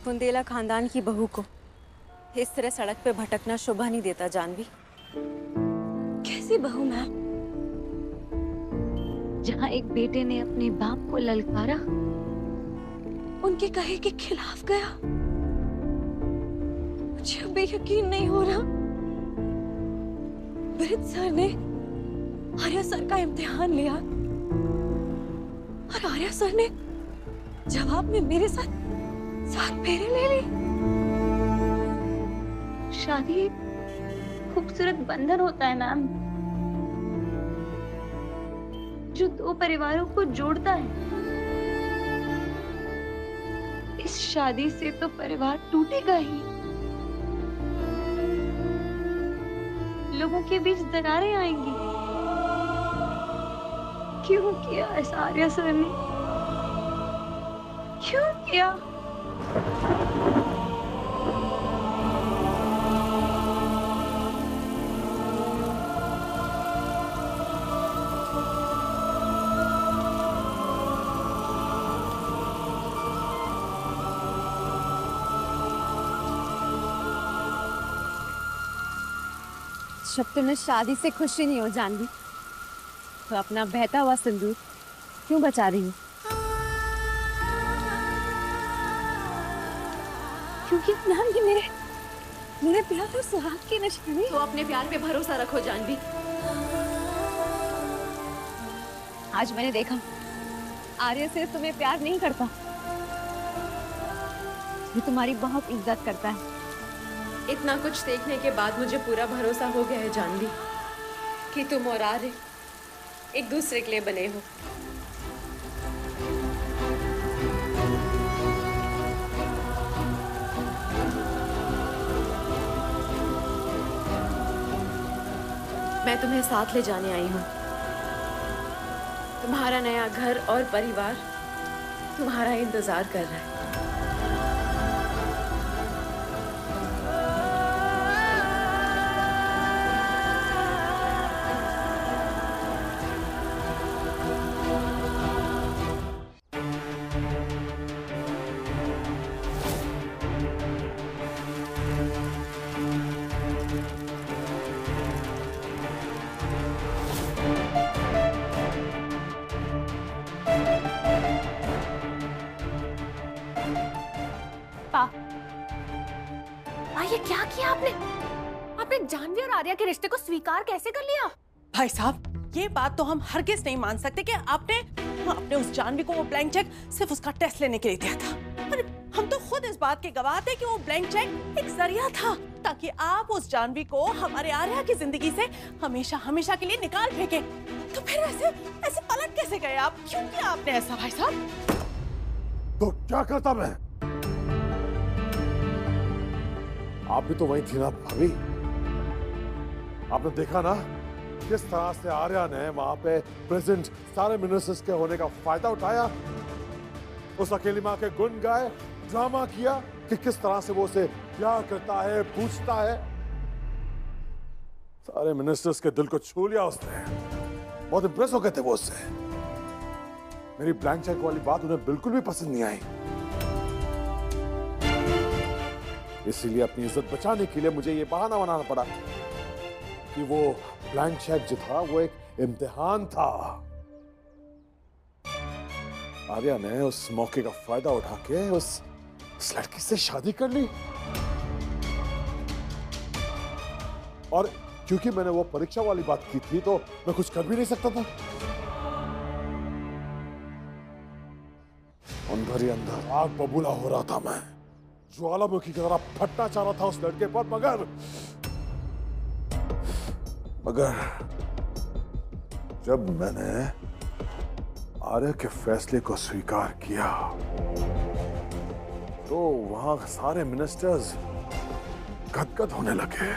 कुंदेला खानदान की बहू को इस तरह सड़क पे भटकना शोभा नहीं देता जानवी। कैसी बहू मैम? जहाँ एक बेटे ने अपने बाप को ललकारा, उनके कहे के खिलाफ गया। मुझे अभी यकीन नहीं हो रहा। वृद्ध सर ने आर्या सर का इम्तिहान लिया और आर्या सर ने जवाब में मेरे साथ 7 फेरे ले ली। शादी एक खूबसूरत बंधन होता है मैम, जो 2 परिवारों को जोड़ता है। इस शादी से तो परिवार टूटेगा ही। लोगों के बीच दरारें आएंगी। क्यों किया ऐसा आर्या सर ने? क्यों किया? जब तुम्हें शादी से खुशी नहीं हो जानवी, तो अपना बहता हुआ सिंदूर क्यों बचा रही हो? क्योंकि मैम ये मेरे प्यार और सुहाग की निशानी। तो अपने प्यार पे भरोसा रखो जानवी। आज मैंने देखा आर्य सिर्फ तुम्हें प्यार नहीं करता, ये तुम्हारी बहुत इज्जत करता है। इतना कुछ देखने के बाद मुझे पूरा भरोसा हो गया है जानवी कि तुम और आर्य एक दूसरे के लिए बने हो। मैं तुम्हें साथ ले जाने आई हूँ। तुम्हारा नया घर और परिवार तुम्हारा इंतजार कर रहा है। ये क्या किया आपने? आपने जानवी और आर्या के रिश्ते को स्वीकार कैसे कर लिया? भाई साहब, ये बात तो हम हरगिज नहीं मान सकते कि आपने उस जानवी को वो ब्लैंक चेक सिर्फ उसका टेस्ट लेने के लिए दिया था। अरे हम तो खुद इस बात के गवाह थे कि वो ब्लैंक चेक एक जरिया था ताकि आप उस जानवी को हमारे आर्या की जिंदगी से हमेशा हमेशा के लिए निकाल फेंके। तो फिर ऐसे पलट कैसे गए आप? क्यों किया आपने ऐसा भाई साहब? तो क्या करता मैं? आप भी तो वही थी ना भाभी। आपने देखा ना किस तरह से आर्या ने वहां पे प्रेजेंट सारे मिनिस्टर्स के होने का फायदा उठाया। उस अकेली माँ के गुण गाए, ड्रामा किया कि किस तरह से वो उसे प्यार करता है, पूछता है। सारे मिनिस्टर्स के दिल को छू लिया उसने। बहुत इंप्रेस हो गए थे वो उससे। मेरी ब्लैंक चेक वाली बात उन्हें बिल्कुल भी पसंद नहीं आई। इसीलिए अपनी इज्जत बचाने के लिए मुझे ये बहाना बनाना पड़ा कि वो ब्लैंक चेक जो था वो एक इम्तिहान था। आर्या ने उस मौके का फायदा उठा के उस लड़की से शादी कर ली। और क्योंकि मैंने वो परीक्षा वाली बात की थी तो मैं कुछ कर भी नहीं सकता था। अंदर ही अंदर आग बबूला हो रहा था मैं, ज्वालामुखी की तरह फटना चाह रहा था उस लड़के पर। मगर जब मैंने आर्य के फैसले को स्वीकार किया तो वहां सारे मिनिस्टर्स गदगद होने लगे,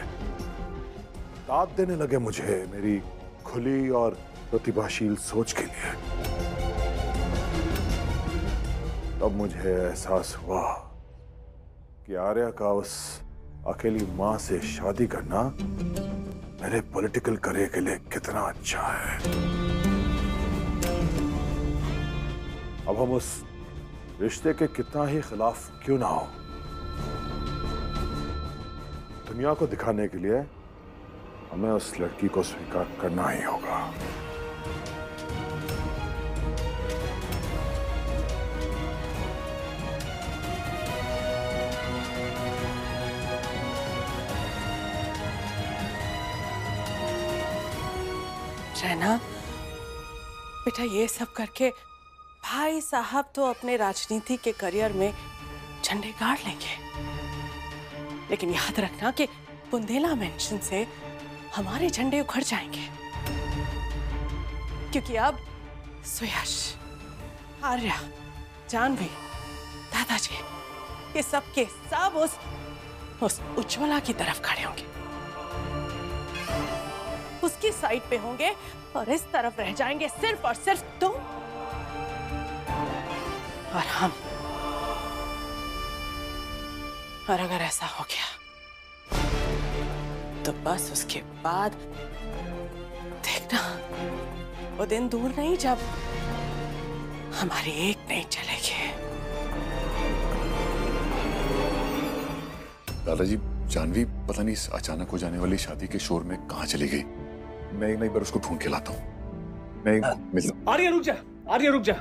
दाद देने लगे मुझे मेरी खुली और प्रतिभाशील सोच के लिए। तब मुझे एहसास हुआ कि आर्या का उस अकेली मां से शादी करना मेरे पॉलिटिकल करियर के लिए कितना अच्छा है। अब हम उस रिश्ते के कितना ही खिलाफ क्यों ना हो, दुनिया को दिखाने के लिए हमें उस लड़की को स्वीकार करना ही होगा। रहना बेटा, ये सब करके भाई साहब तो अपने राजनीति के करियर में झंडे गाड़ लेंगे, लेकिन याद रखना कि बुंदेला मेंशन से हमारे झंडे उखड़ जाएंगे, क्योंकि अब सुयश, आर्या, जानवी, दादाजी, ये सब के सब उस उज्ज्वला की तरफ खड़े होंगे, उसकी साइड पे होंगे, और इस तरफ रह जाएंगे सिर्फ और सिर्फ तुम और हम। और अगर ऐसा हो गया तो बस उसके बाद देखना, वो दिन दूर नहीं जब हमारी एक नहीं चलेगी। दादाजी, जानवी पता नहीं इस अचानक हो जाने वाली शादी के शोर में कहाँ चली गई। मैं एक बार उसको ढूंढ के लाता हूँ। आर्या रुक जा, आर्या रुक जा।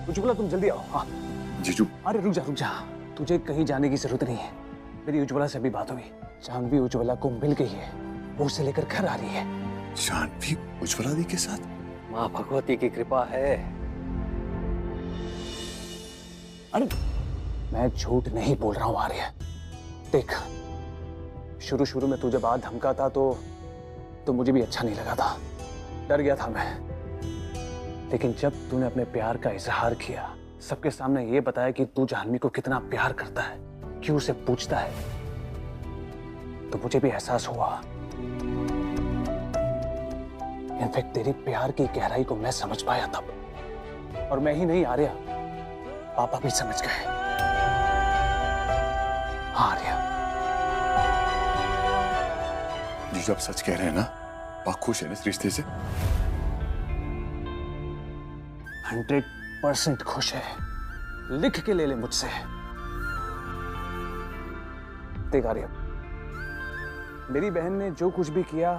उज्ज्वला तुम जल्दी आओ। हाँ जीजू। आर्या रुक जा, तुझे कहीं जाने की जरूरत नहीं है। मेरी उज्ज्वला से अभी बात हुई, जानवी उज्ज्वला को मिल गई है, वो उसे लेकर घर आ रही है। जानवी उज्ज्वला दी के साथ? माँ भगवती की कृपा है। अरे मैं झूठ नहीं बोल रहा हूँ आर्या। देख, शुरू में तू जब आज धमका था तो मुझे भी अच्छा नहीं लगा था, डर गया था मैं। लेकिन जब तूने अपने प्यार का इजहार किया, सबके सामने ये बताया कि तू जानवी को कितना प्यार करता है, क्यों उसे पूछता है, तो मुझे भी एहसास हुआ। इनफैक्ट तेरी प्यार की गहराई को मैं समझ पाया तब, और मैं ही नहीं आर्या, पापा भी समझ गए। हाँ आर्या। जीजू आप सच कह रहे हैं ना? पापा खुश है ना इस रिश्ते से? 100% खुश है। लिख के ले ले मुझसे। देख आर्या, मेरी बहन ने जो कुछ भी किया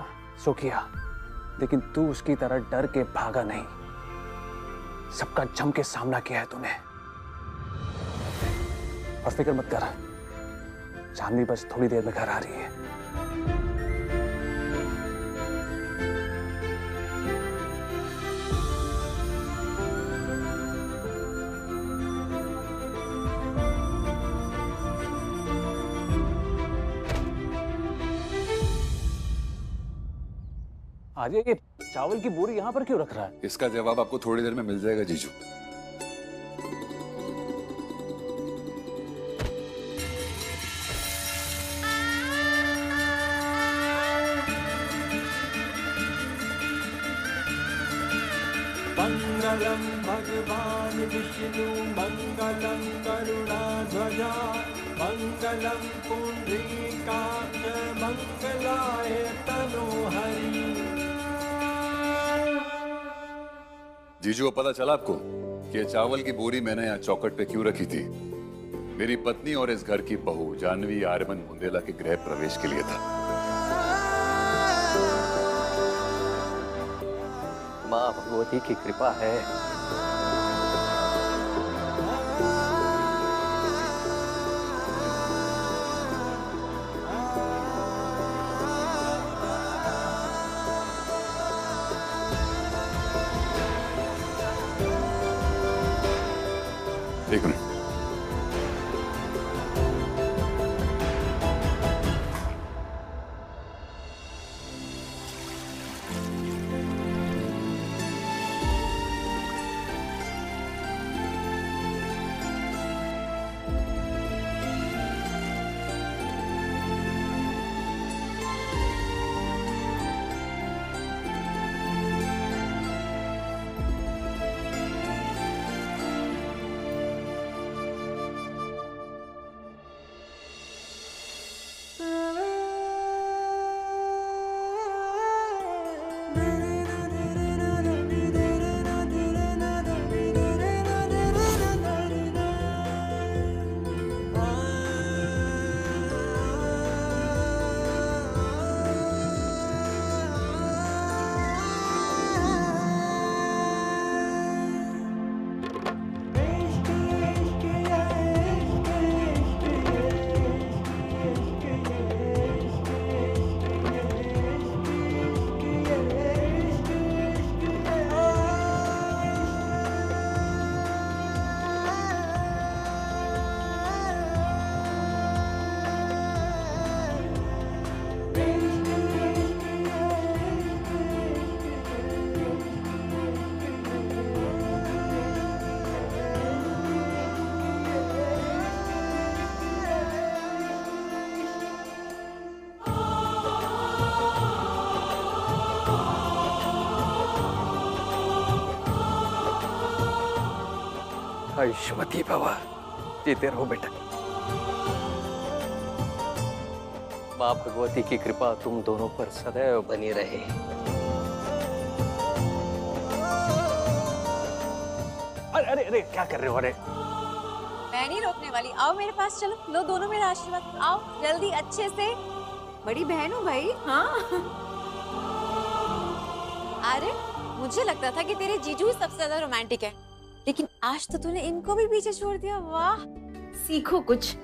सो किया, लेकिन तू उसकी तरह डर के भागा नहीं, सबका जम के सामना किया है तूने। और फिक्र मत कर, जानवी बस थोड़ी देर में घर आ रही है। आज ये चावल की बोरी यहाँ पर क्यों रख रहा है? इसका जवाब आपको थोड़ी देर में मिल जाएगा जीजू। मंगलम भगवान विष्णु मंगलम करुणाध्वजा मंगलम पुंडरीकाक्ष मंगलाय तनोहरि। जीजू को पता चला आपको कि चावल की बोरी मैंने यहाँ चौखट पे क्यों रखी थी? मेरी पत्नी और इस घर की बहू जानवी आर्यमन बुंदेला के गृह प्रवेश के लिए था। माँ भगवती की कृपा है। एक मिनट। आयुष्मती भवा, जीते रहो बेटा। माँ भगवती की कृपा तुम दोनों पर सदैव बनी रहे। अरे अरे अरे क्या कर रहे हो? अरे मैं नहीं रोकने वाली, आओ मेरे पास, चलो लो दोनों मेरा आशीर्वाद, आओ जल्दी अच्छे से। बड़ी बहन हूँ भाई। हाँ। अरे मुझे लगता था कि तेरे जीजू सबसे ज्यादा रोमांटिक है, लेकिन आज तो तूने इनको भी पीछे छोड़ दिया। वाह, सीखो कुछ।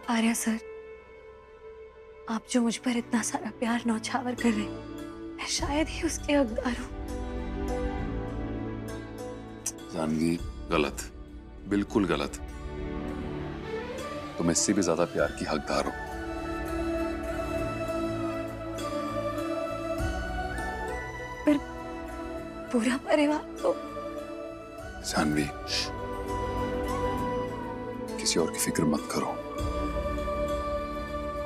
आर्या सर, आप जो मुझ पर इतना सारा प्यार नौछावर कर रहे हैं, मैं शायद ही उसके हकदार हूँ। जानवी, गलत, बिल्कुल गलत। तुम इससे भी ज्यादा प्यार की हकदार हो। पर पूरा परिवार तो। जानवी, किसी और की फिक्र मत करो।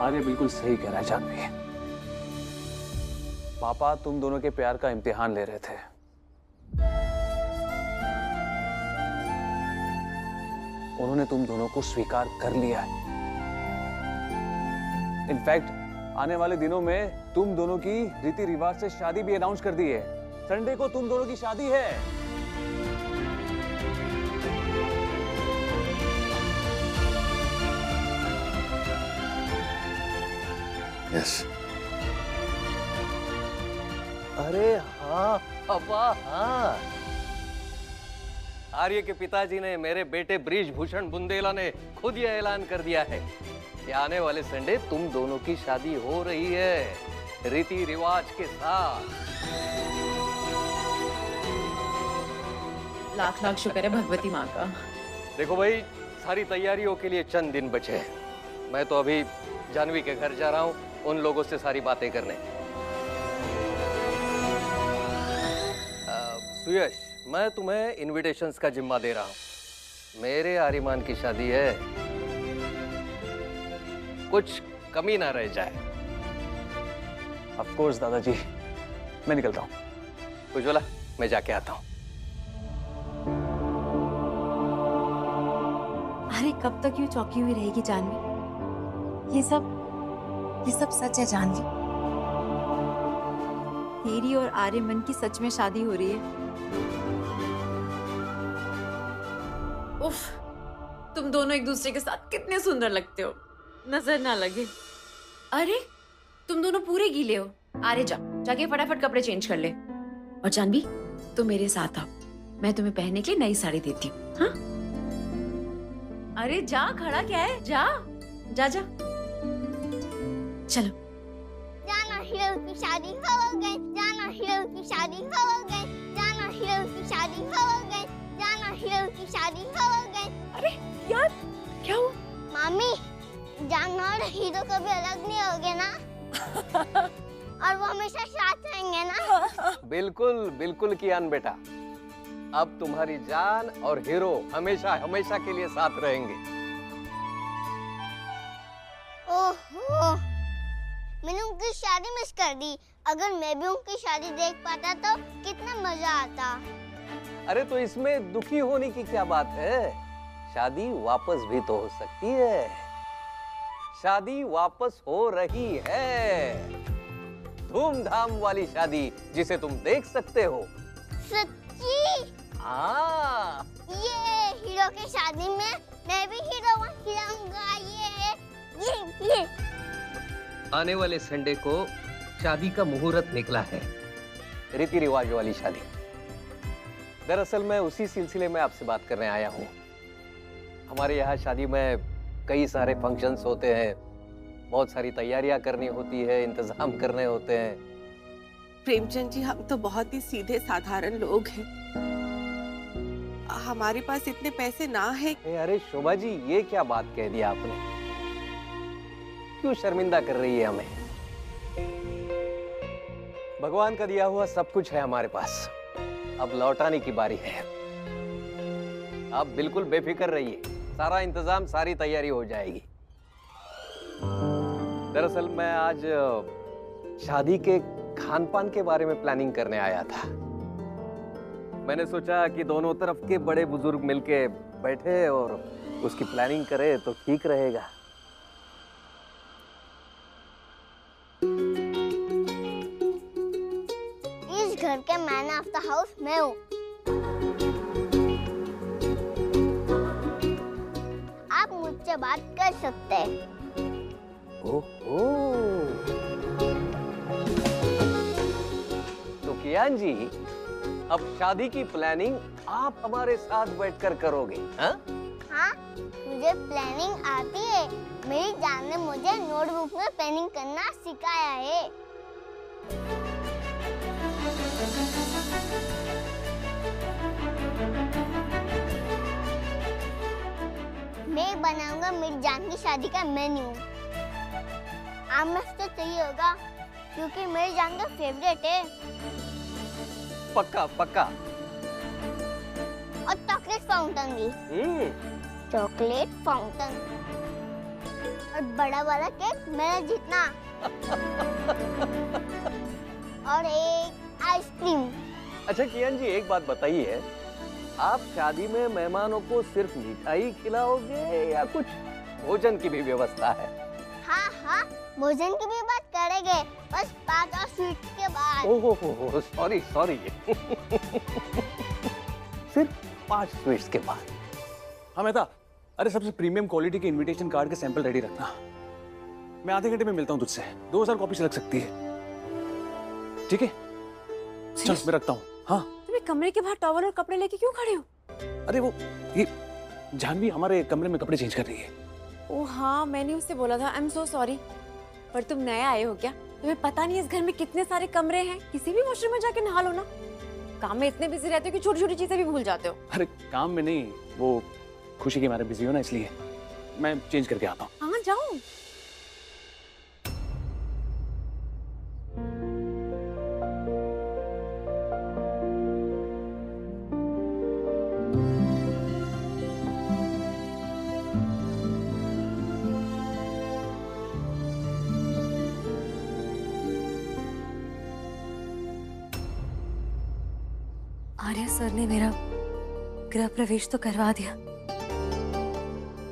आर्य बिल्कुल सही कह रहा है जानवी। पापा तुम दोनों के प्यार का इम्तिहान ले रहे थे। उन्होंने तुम दोनों को स्वीकार कर लिया है। इनफैक्ट आने वाले दिनों में तुम दोनों की रीति रिवाज से शादी भी अनाउंस कर दी है। संडे को तुम दोनों की शादी है। यस। अरे हाँ पापा, हाँ। आर्य के पिताजी ने, मेरे बेटे बृजभूषण बुंदेला ने खुद यह ऐलान कर दिया है कि आने वाले संडे तुम दोनों की शादी हो रही है, रीति रिवाज के साथ। लाख लाख शुक्र है भगवती माँ का। देखो भाई, सारी तैयारियों के लिए चंद दिन बचे हैं। मैं तो अभी जानवी के घर जा रहा हूँ उन लोगों से सारी बातें करने। सुयश, मैं तुम्हें इनविटेशंस का जिम्मा दे रहा हूँ। मेरे आर्यमान की शादी है, कुछ कमी ना रह जाए। ऑफ कोर्स दादाजी, मैं निकलता हूँ। उज्ज्वला, मैं जाके आता हूँ। अरे कब तक यूं चौंकी हुई रहेगी जानवी? ये सब सच है जानवी। तेरी और आर्यमन की सच में शादी हो रही है। उफ, तुम दोनों एक दूसरे के साथ कितने सुंदर लगते हो, नजर ना लगे। अरे तुम दोनों पूरे गीले हो। अरे जाके फटाफट कपड़े चेंज कर ले। और जानवी, तुम मेरे साथ आओ, मैं तुम्हें पहनने के लिए नई साड़ी देती हूँ। हाँ? अरे जा, खड़ा क्या है, जा जा जा। चलो। जाना हीरो की शादी हो गई, जाना हीरो की शादी हो गई, जाना हीरो की शादी हो गई, जाना हीरो की शादी हो गई। अरे यार, क्या हुआ? मामी, जाना और हीरो कभी अलग नहीं होंगे ना? और वो हमेशा साथ रहेंगे ना? बिल्कुल बिल्कुल कियान बेटा, अब तुम्हारी जान और हीरो हमेशा हमेशा के लिए साथ रहेंगे। ओहो, मैंने उनकी शादी मिस कर दी। अगर मैं भी उनकी शादी देख पाता तो कितना मजा आता। अरे तो इसमें दुखी होने की क्या बात है? शादी वापस भी तो हो सकती है। शादी वापस हो रही है, धूमधाम वाली शादी जिसे तुम देख सकते हो। सच्ची? हाँ। ये हीरो की शादी में मैं भी हीरो खिलाऊंगा। ये आने वाले संडे को शादी का मुहूर्त निकला है, रीति रिवाज वाली शादी। दरअसल मैं उसी सिलसिले में आपसे बात करने आया हूँ। हमारे यहाँ शादी में कई सारे फंक्शंस होते हैं, बहुत सारी तैयारियां करनी होती है, इंतजाम करने होते हैं। प्रेमचंद जी, हम तो बहुत ही सीधे साधारण लोग हैं, हमारे पास इतने पैसे ना है। अरे शोभा जी, ये क्या बात कह दी आपने? क्यों शर्मिंदा कर रही है हमें? भगवान का दिया हुआ सब कुछ है हमारे पास, अब लौटाने की बारी है। आप बिल्कुल बेफिक्र रहिए, सारा इंतजाम, सारी तैयारी हो जाएगी। दरअसल मैं आज शादी के खान पान के बारे में प्लानिंग करने आया था। मैंने सोचा कि दोनों तरफ के बड़े बुजुर्ग मिलके बैठे और उसकी प्लानिंग करे तो ठीक रहेगा। इस घर के मैन ऑफ द हाउस मैं हूँ। आप मुझसे बात कर सकते हैं। तो कियान जी, अब शादी की प्लानिंग आप हमारे साथ बैठकर करोगे? हाँ? हाँ, मुझे प्लानिंग आती है। मेरी जान ने मुझे नोटबुक में प्लानिंग करना सिखाया है। मैं बनाऊंगा मेरी जान की शादी का मेन्यू। आमरस तो चाहिए होगा क्योंकि मेरी जान का फेवरेट है। पक्का पक्का। और चॉकलेट फाउंटेन भी। चॉकलेट फाउंटेन और बड़ा वाला केक मेरा जितना। और एक आइसक्रीम। अच्छा कियान जी, एक बात बताइए, आप शादी में मेहमानों को सिर्फ मिठाई खिलाओगे या कुछ भोजन की भी व्यवस्था है? हाँ हाँ, भोजन की भी बात करेंगे, बस 5 और स्वीट के बाद। ओहो, सॉरी सॉरी। सिर्फ 5 स्वीट्स के बाद। हाँ मेहता, अरे सबसे प्रीमियम क्वालिटी के इनविटेशन कार्ड के सैंपल रेडी रखना। मैं आधे घंटे में मिलता हूँ तुझसे। 2000 कॉपी से लग सकती है, ठीक है? चल मैं रखता हूँ। हाँ, तुम कमरे के बाहर टॉवल और कपड़े लेके क्यों खड़े हो? अरे वो ये जानवी हमारे कमरे में कपड़े चेंज कर रही है। ओह हाँ, मैंने उससे बोला था। I am so sorry. पर तुम नए आए हो क्या? तुम्हें पता नहीं इस घर में कितने सारे कमरे हैं? किसी भी वॉशरूम में जाके नहा लो ना। काम में इतने बिजी रहते हो कि छोटी छोटी चीजें भी भूल जाते हो। अरे काम में नहीं, वो खुशी के मारे बिजी हो ना, इसलिए मैं चेंज करके आता हूँ। हाँ जाओ। आर्या सर ने मेरा गृह प्रवेश तो करवा दिया,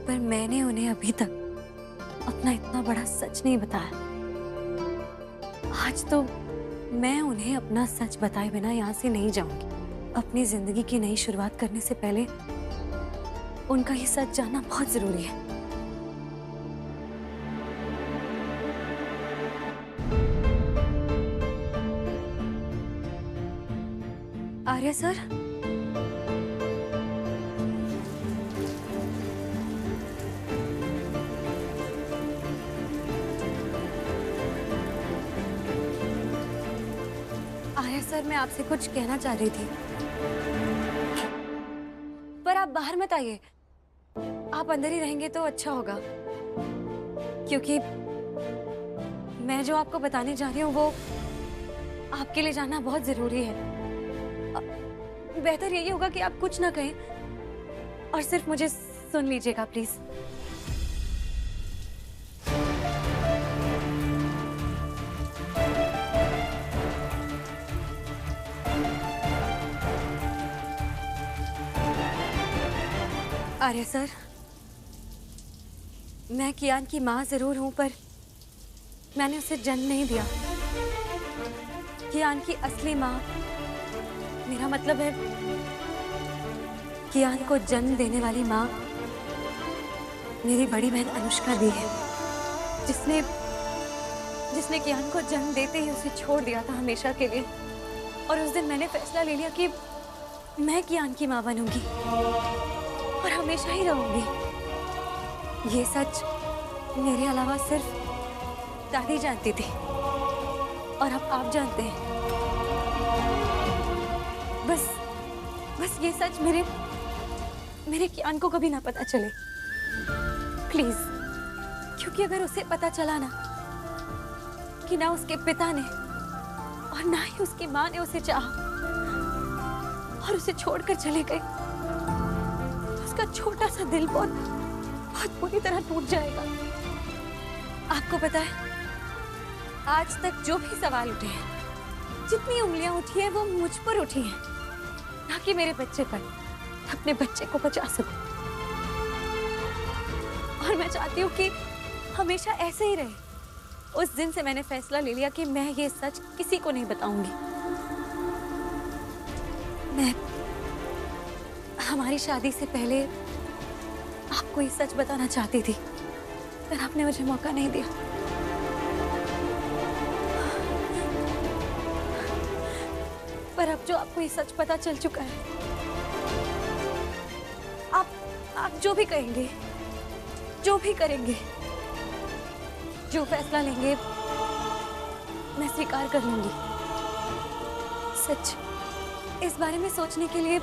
पर मैंने उन्हें अभी तक अपना इतना बड़ा सच नहीं बताया। आज तो मैं उन्हें अपना सच बताए बिना यहाँ से नहीं जाऊंगी। अपनी जिंदगी की नई शुरुआत करने से पहले उनका ये सच जानना बहुत जरूरी है। आर्या सर, आर्या सर, मैं आपसे कुछ कहना चाह रही थी, पर आप बाहर मत आइए। आप अंदर ही रहेंगे तो अच्छा होगा, क्योंकि मैं जो आपको बताने जा रही हूँ वो आपके लिए जानना बहुत जरूरी है। बेहतर यही होगा कि आप कुछ ना कहें और सिर्फ मुझे सुन लीजिएगा प्लीज। आर्या सर, मैं कियान की माँ जरूर हूं, पर मैंने उसे जन्म नहीं दिया। कियान की असली माँ, मेरा मतलब है कियान को जन्म देने वाली माँ मेरी बड़ी बहन अनुष्का दी है, जिसने कियान को जन्म देते ही उसे छोड़ दिया था हमेशा के लिए। और उस दिन मैंने फैसला ले लिया कि मैं कियान की माँ बनूंगी और हमेशा ही रहूंगी। ये सच मेरे अलावा सिर्फ दादी जानती थी और अब आप जानते हैं। बस ये सच मेरे कियान को कभी ना पता चले प्लीज, क्योंकि अगर उसे पता चला ना कि ना उसके पिता ने और ना ही उसकी माँ ने उसे चाहा और उसे छोड़कर चले गए, तो उसका छोटा सा दिल बहुत बुरी तरह टूट जाएगा। आपको पता है, आज तक जो भी सवाल उठे हैं, जितनी उंगलियां उठी हैं, वो मुझ पर उठी हैं। ताकि मेरे बच्चे पर, अपने बच्चे को बचा सकूं। और मैं चाहती हूँ कि हमेशा ऐसे ही रहे। उस दिन से मैंने फैसला ले लिया कि मैं ये सच किसी को नहीं बताऊंगी। मैं हमारी शादी से पहले आपको ये सच बताना चाहती थी, पर आपने मुझे मौका नहीं दिया। पर अब जो आपको ये सच पता चल चुका है, आप जो भी कहेंगे, जो भी करेंगे, जो फैसला लेंगे, मैं स्वीकार कर लूंगी। सच, इस बारे में सोचने के लिए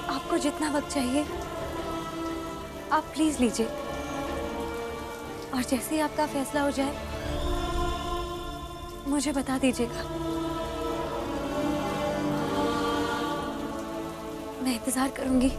आपको जितना वक्त चाहिए आप प्लीज लीजिए, और जैसे ही आपका फैसला हो जाए मुझे बता दीजिएगा। मैं इंतजार करूंगी।